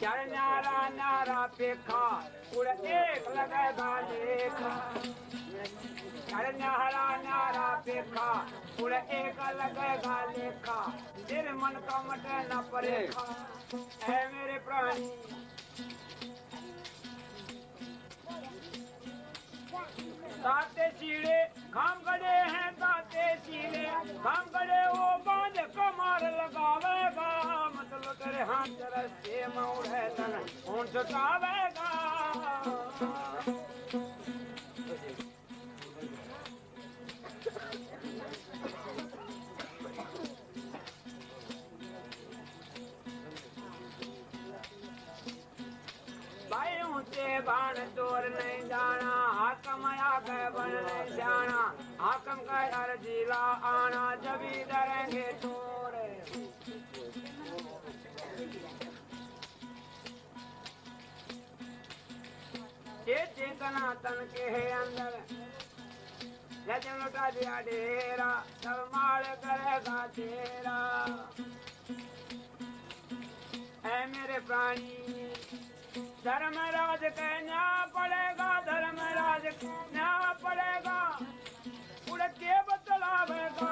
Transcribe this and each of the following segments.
चढ़ न्यारा न्यारा पेखा उड़ एक लगेगा देखा चढ़ न्यारा न्यारा पेखा उड़ एक लगेगा लेखा तेरे मन का मटे न परेखा है मेरे प्राणी दाते सीढ़े खाम गड़े हैं दाते सीढ़े खाम गड़े वो बांध कमार लगावेगा मतलब तेरे हाथ रस्ते मऊड़ है तन ऊंट छुटावेगा भाई ऊंचे बाण चोर नहीं जाना हाकम आगे बन नहीं जाना हाकम का यार जिला आना जब डरेंगे चोर ये चेतना तन के है अंदर यदि लुटा दिया डेरा तब मार करेगा तेरा ऐ मेरे प्राणी धर्मराज कहना पड़ेगा धर्मराज कहना पड़ेगा उड़ के बतलावेगा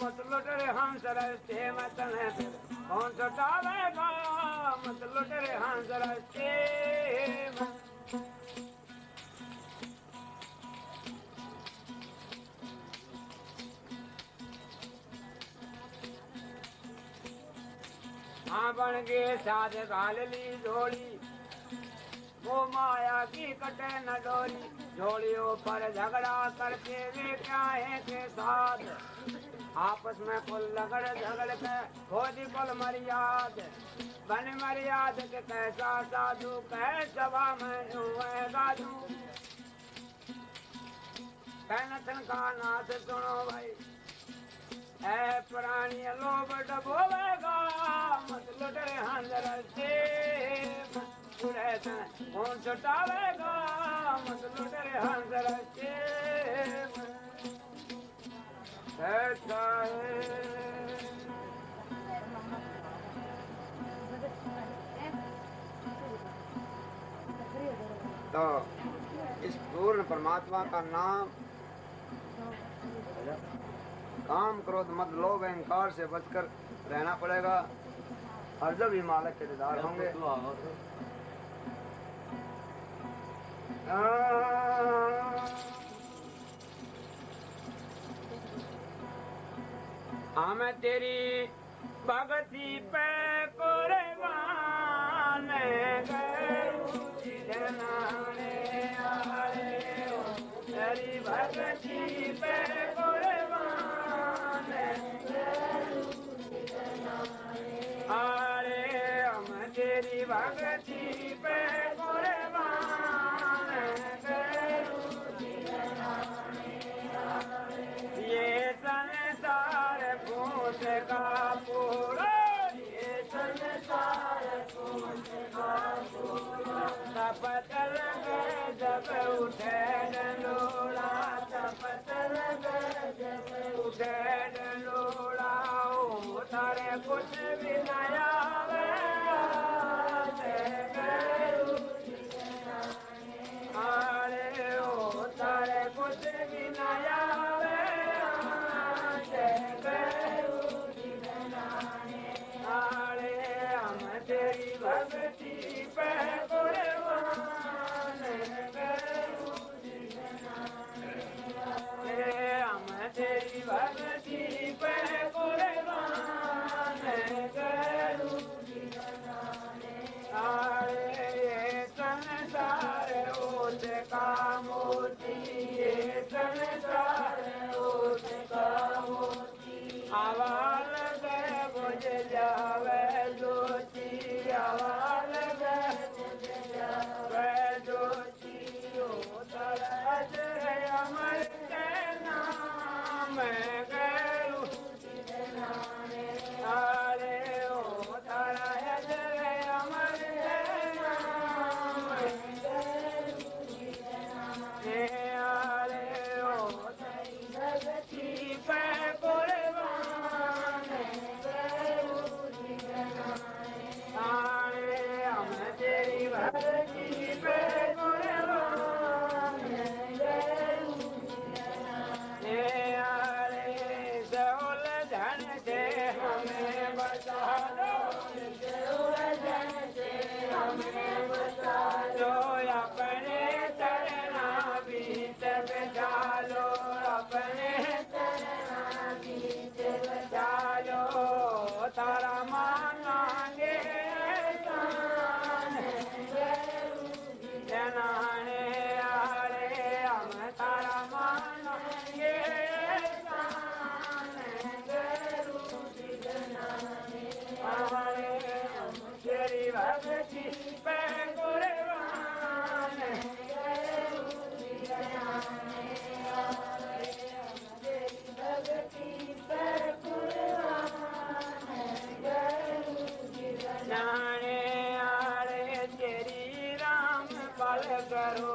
मत लुटरे हंस रस्ते मत कौन सटावेगा मत लुटरे हंस रस्ते हाँ बन गए साथ घाल ली झोली वो माया की कटे न डोरी झोलियों पर झगड़ा करके वे क्या है के साथ आपस में कुल लगड़ झगड़ के खोजी कुल मर्याद बन मर्याद के कैसा साधु कह सभा में गाधु कहन का नाथ सुनो भाई ऐ प्राणी लोभ डबोवेगा मत लुटे हंजर से कौन छुटावेगा मत लुटे हंजर से ऐसा है तो इस पूर्ण परमात्मा का नाम काम क्रोध मद लोभ अहंकार से बचकर रहना पड़ेगा और जब ही मालिक के दीदार होंगे मैं तेरी भगती पे कुर्बान तेरी भगती पे अरे हम तेरी भगती पे कुर्बान ये संसार पूछ का पूरा ये संसार पूछ का पूरा तपत लगे जब उठे डलोड़ा तपत लगे जब उठे डलोड़ा तारे कुछ भी नया अरे ओ तारे कुछ भी नया अरे हम तेरी भक्ति पे कुर्बान हम तेरी भक्ति पे कुर्बान संसार ओत का मोती संसार ओत का मोती आवाल बुझ जावे ज्योति आवाल बुझ लो अपने चरना बीच बिछालो अपने बिछालो तारा मानांगे जनाने आरे हम तारा मानांगे तेरी भक्ति पे कुर्बान जाने आरे तेरी राम पल करो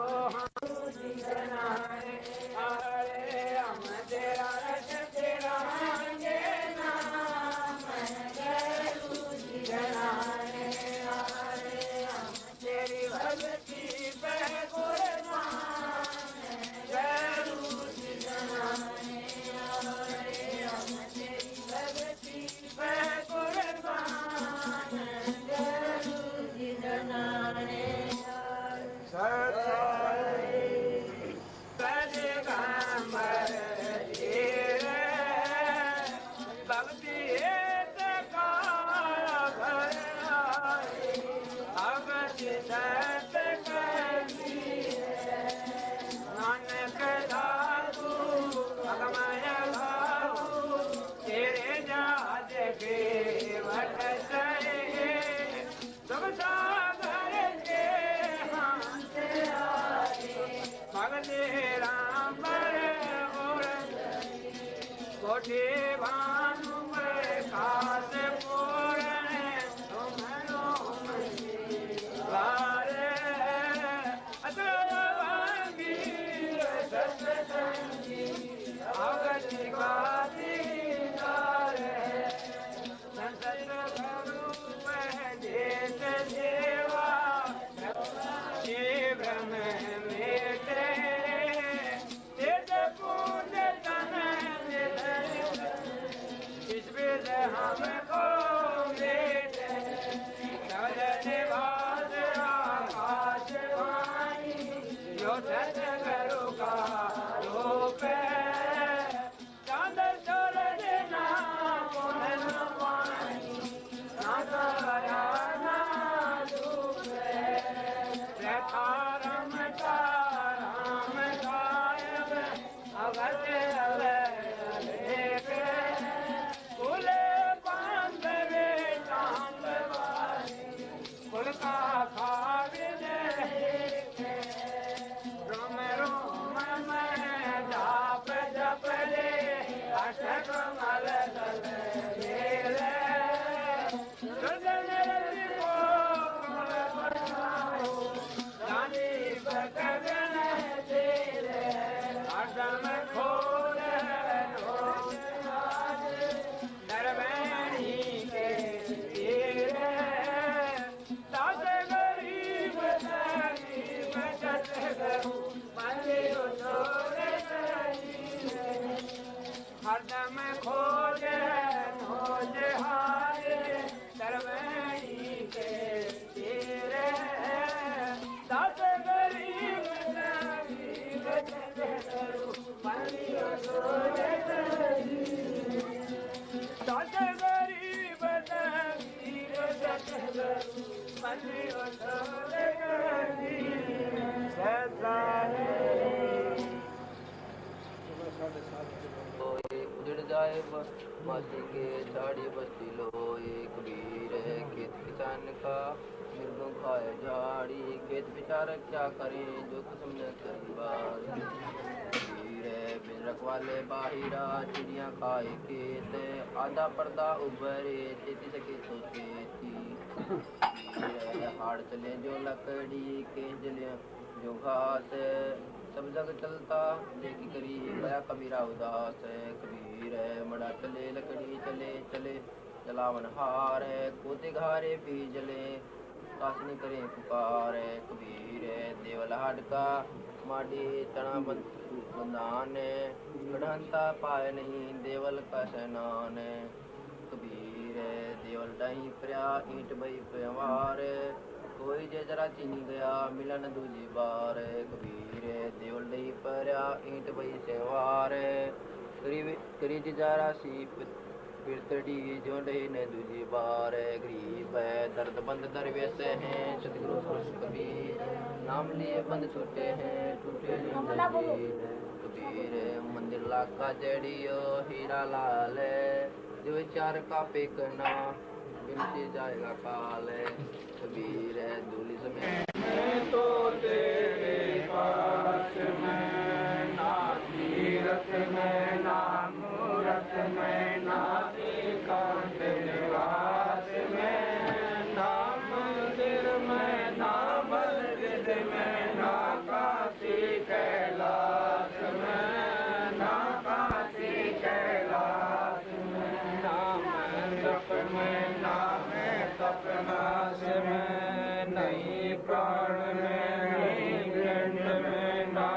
जाने आरे हम तेरा रस तेरा मांगे नाम जाने आरे हम तेरी भक्ति पे कुर्बान गुरु जी जाने आरे हम तेरी भक्ति पे कुर्बान भक्ति नानक दादू भगवान भाऊ तेरे जात के वट सरे सब सागर के हाथ आए भगते राम और कोठे भानु खास पूर्ण तुम्हारो वारे अतरवांगीर सत्संगी अगति गादीदार संसद स्वरूप देश सेवा ये ब्रह्म मेटे तेज पूज तन इस वेद हमको मेटे निवास आकाश वाणी जो सतगुरु का रूप चांद सूरज ना पूनम पानी ना सवरा ना धूप रम राम गायब अवध अवलेख कुल बांधवे चांद कुल का खाविद रोम रोम में जाप जप ले अष्टक मल दल मेले को कमल बनाओ जानी भगवन तेरे अडम खोल नरवैणी के तेरे दास गरीब जत मंदिर छोड़े हरदम खोज खोज हारे तरवैणी के तेरे दास गरीब जत मंदिर छोड़े दास गरीब जत मंदिर छोड़े उजड़ जाए माटी के झाड़ी बस्ती लो एक वीर है खेत किसान का मृगों खाए झाड़ी खेत बेचारा क्या करें जो कुछ समझ बात वीर है बिन रखवाले बाहिरा चिड़िया खाए खेत आधा पर्दा उभरे चेती सके तो चेती हाड़ चले जो लकड़ी के जले जो घास सब जग चलता देखी करी गया कबीरा उदास है कबीर है मड़ा चले लकड़ी चले चले जलावन हार है कोते घारे भी जले कासनी करे पुकार है कबीर है देवल हाडका माडी चना बंदान है गढ़ंता पाए नहीं देवल का सेनान है कबीर है देवल डाही प्रया ईंट बई प्यार कोई जे जरा चीनी गया मिलन दूजी बार कबीर देवल दही परया ईंट बई सेवार करी जरा सी पिरतड़ी जो डही ने दूजी बार गरीब है दर्द बंद दरवेश हैं सतगुरु पुरुष कबीर नाम लिए बंद टूटे हैं टूटे कबीर मंदिर लाका जड़ियो हीरा लाल जो चार का पेकना बिनती जाएगा काल कबीर है दूली समेत मैं तो तेरे पास में ना तीरथ में ना मूरत में ना एकांत निवास में ना मंदिर में ना मस्जिद में ना काशी कैलाश में ना काशी कैलाश में ना मंडप में ना तपनाश में नहीं प्राण में नहीं ग्रंथ में ना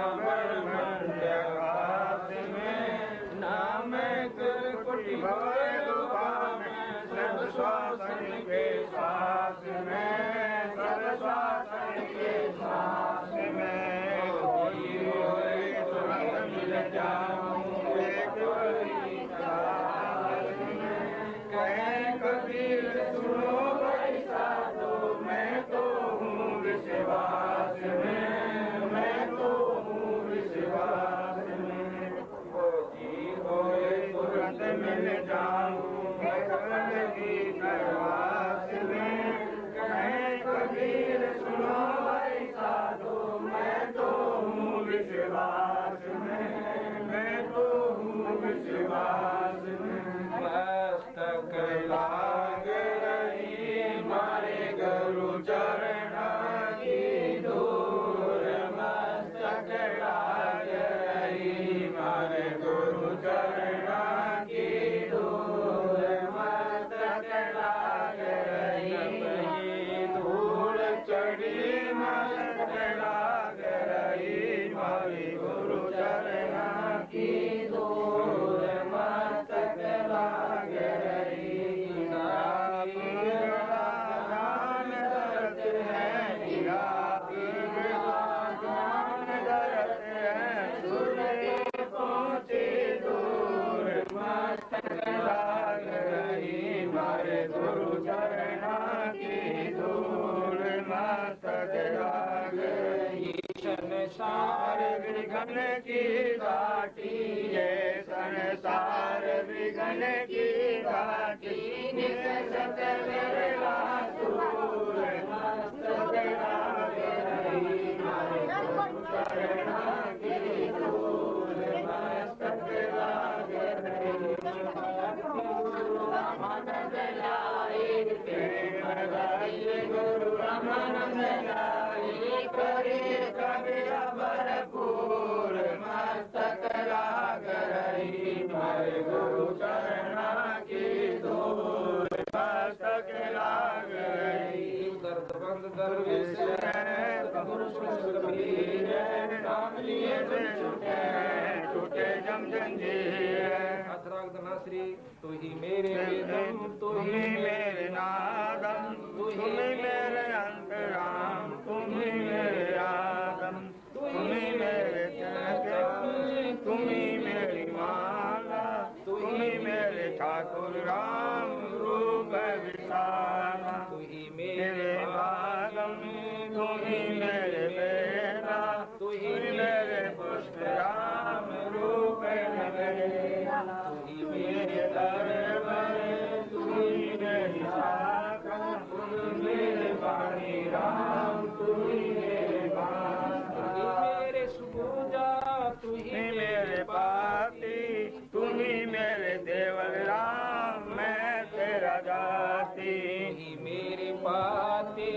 ब्रह्मण्यवास में ना मैं कुटी भवलुभा में सब श्वासन के सांस में सब श्वासन के सांस में कोई होए तुरंत मिल जाऊं एक बड़ी ख्याल में कहे कबीर सुनो मैं तो हूँ विश्वास में मैं तो हूँ विश्वास में वो जी होए तुरंत मिल जाऊँ की करवास में कहे कबीर सुनो भाई साधु मैं तो हूँ विश्वास में मैं तो हूँ विश्वास में मस्तक लाग रही मारे गुरु चरण की दूर मस्तक लाग रही मारे गुरु चरण की दूर मस्तक लाग रही धूल चढ़ी मस्तक लाग रही मारे गुरु चरण की दूर मस्तक लाग रही लाग रही मारे गुरु चरण की धूल मस्तक लाग रही संसार विघन की घाटी है संसार विघन की घाटी सत विरला दूर मस्तक लाग रही मारे गुरु चरण की धूल मस्तक लाग रही आनंद लाई गुरु रामानंद लाई करे कबीरा भरपूर मस्तक लाग रही मारे गुरु चरण की धूल मस्तक लाग रही दर्द बंद दरवेश कबीर नाम लिए टूटे जम जंजीर श्री तू ही मेरे वेदम तू ही मेरे नादम तू ही मेरे अंतराम तू ही मेरे आदम तू ही मेरे चरण तू ही मेरी माला तू ही मेरे ठाकुर राम रूप विशाला तू ही मेरे बादम तू ही मेरे बेला तू ही मेरे पुष्प राम रूप तू ही मेरे दरबार तू ही मेरी शाखा तू ही मेरे वाणी राम तू ही मेरे बात तू ही मेरे सुपूजा तू ही मेरे पाती तू ही मेरे देवल राम मैं तेरा जाती तू ही मेरे पाती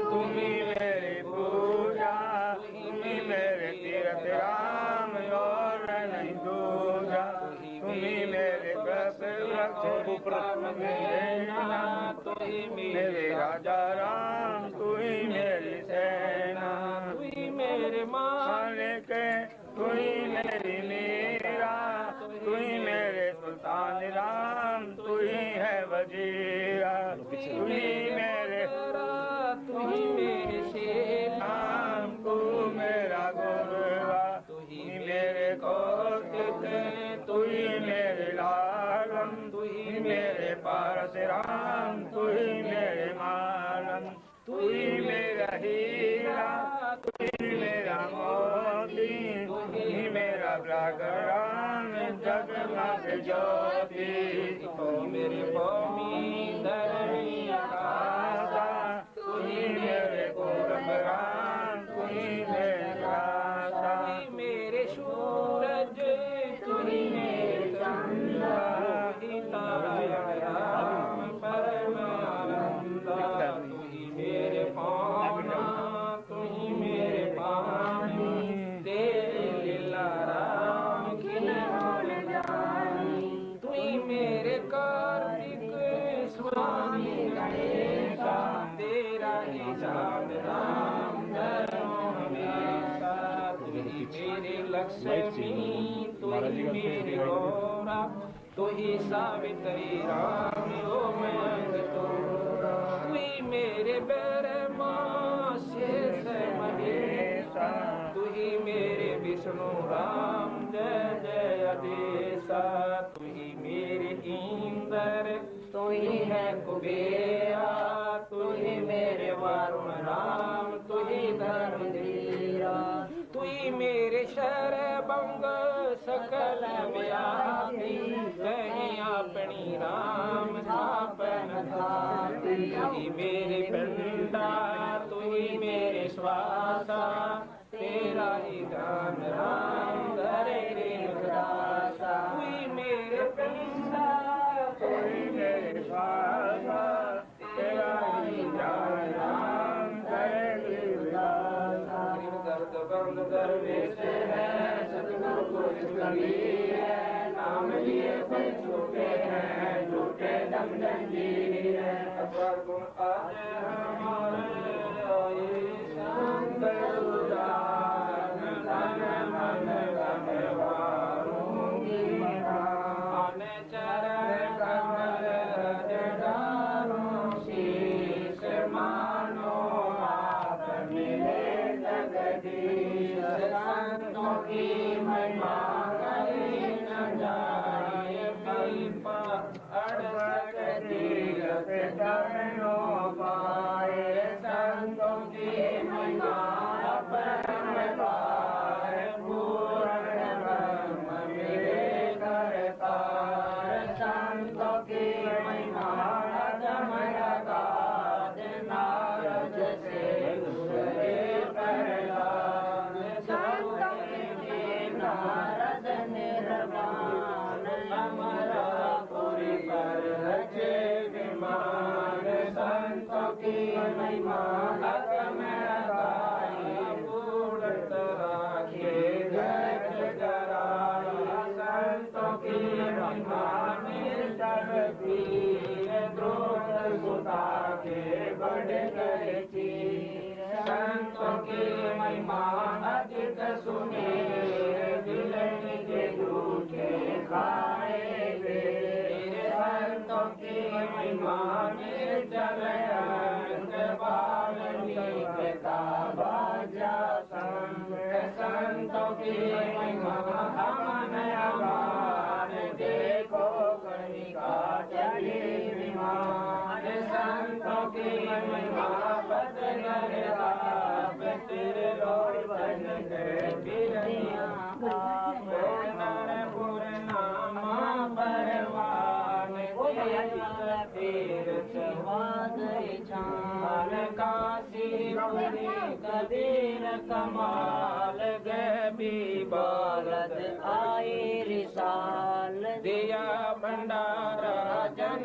तू ही मेरी पूजा तू ही मेरे तीर्थ राम और नहीं दूजा तू ही मेरे तू ही मेरे राजा राम तू ही मेरी सेना तू ही मेरे मालिक तू ही मेरी मीरा तू ही मेरे सुल्तान राम तू ही है वजीरा तू ही मेरे तू ही मेरा हीरा, तू ही मेरा मोती, तू ही मेरा प्रागराम जगमग ज्योति। तू मेरे भूमि धरणी आकाशा, तू ही मेरे पूर्वराम, तू ही मेरा आशा। तू ही मेरे सूरज, तू ही मेरे चंद्र, तू ही तारा परम आनंद। तू ही मेरे पावना, तू ही मेरे पानी, तेरे लीला राम खिन जानी। तू ही मेरे कार्तिक स्वामी गणेशा, तेरा ही जान राम धरो हमेशा। तू ही मेरे लक्ष्मी, तू ही मेरे गौरा, तू ही सावित्री राम ओ मैं तोरा। तू ही मेरे ब्रह्मा शेष महेशा, तू ही मेरे विष्णु राम जय जय अधेशा। तू ही मेरे इंद्र, तू ही है कुबेरा, तू ही मेरे वरुण राम, तू ही धर्मधीरा। तू ही मेरे शरभंग सकल व्यापी, कहीं अपनी राम स्थापन धाती। तू ही मेरे पिंडा, तू ही मेरे श्वासा, तेरा ही ध्यान राम धरे दासा। तू ही मेरे पिंडा, तू ही मेरे श्वासा, तेरा ही ध्यान राम धरे दासा। दर्द बंद दरवेश है, सतगुरु को कभी है, नाम लिए कोई छूटे हैं, झूठे दम जंजीर है। अपर गुण आज हमारे आए संत उदार, तन मन गंवारूंगी मान चरण कमल जडारूं, शीश मानो आप मिले जगदीश। संतों की महिमा कही न जाए, पीपा 68 तीरथ चरणों पाए। संतों की महिमा अपरम पार, पूर्ण ब्रह्म मिले करतार। संतों की महिमा अगम अगाध, नारद से नारद निर्वाण, अमरापुरी पर रचे विमान। संतों की महिमा अगम अगाई, पूर्णत राखे जग जराई। संतों की महिमा निर्जल पीर, द्रोण सुता के बढ़ गए चीर। संतों की महिमा अधिक सुने, विलन के झूठे खाए वे। संतों की महिमा निर्जल अंग, बावनी का बाजा संग। संतों की महिमा अमन अमान, देखो कनिका चली विमान। संतों की महिमा बदल तेरे लौट बन गए बिरनिया। नामा परवान, तीर्थ छान। काशीपुरी कबीर कमाल, गबी बालद आए रिसाल। दिया भंडारा जन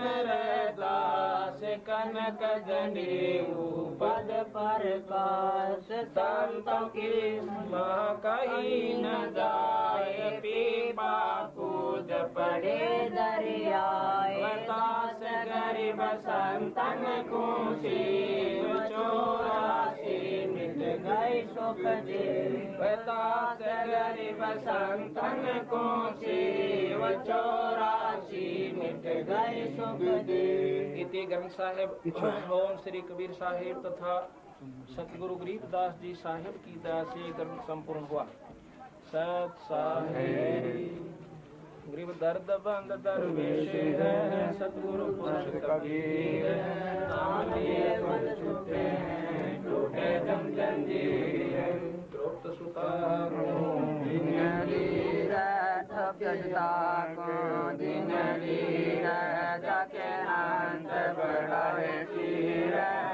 दास, कनक जनेऊ पद प्रकाश। संतों की माँ कही न जाए, पीपा कूद पड़े दरियाए। बतास गरीब संतन को शिव, 84 मिट गए सुख देव। बतास गरीब संतन को शिव, 84 मिट गए सुख देव। इति ग्रंथ साहिब ओम श्री कबीर साहिब तथा सतगुरु गरीबदास जी साहिब की दया से ग्रंथ संपूर्ण हुआ। सत साहिब गरीब दर्द बंद दरवेश है, सतगुरु पुरुष कबीर है। नाम लिए मन छूटे हैं, टूटे जम जंजीर। द्रुपद सुता को दिन लीर, सभ्यता को दिन लीर। जाके अंत बढ़ाए शीर।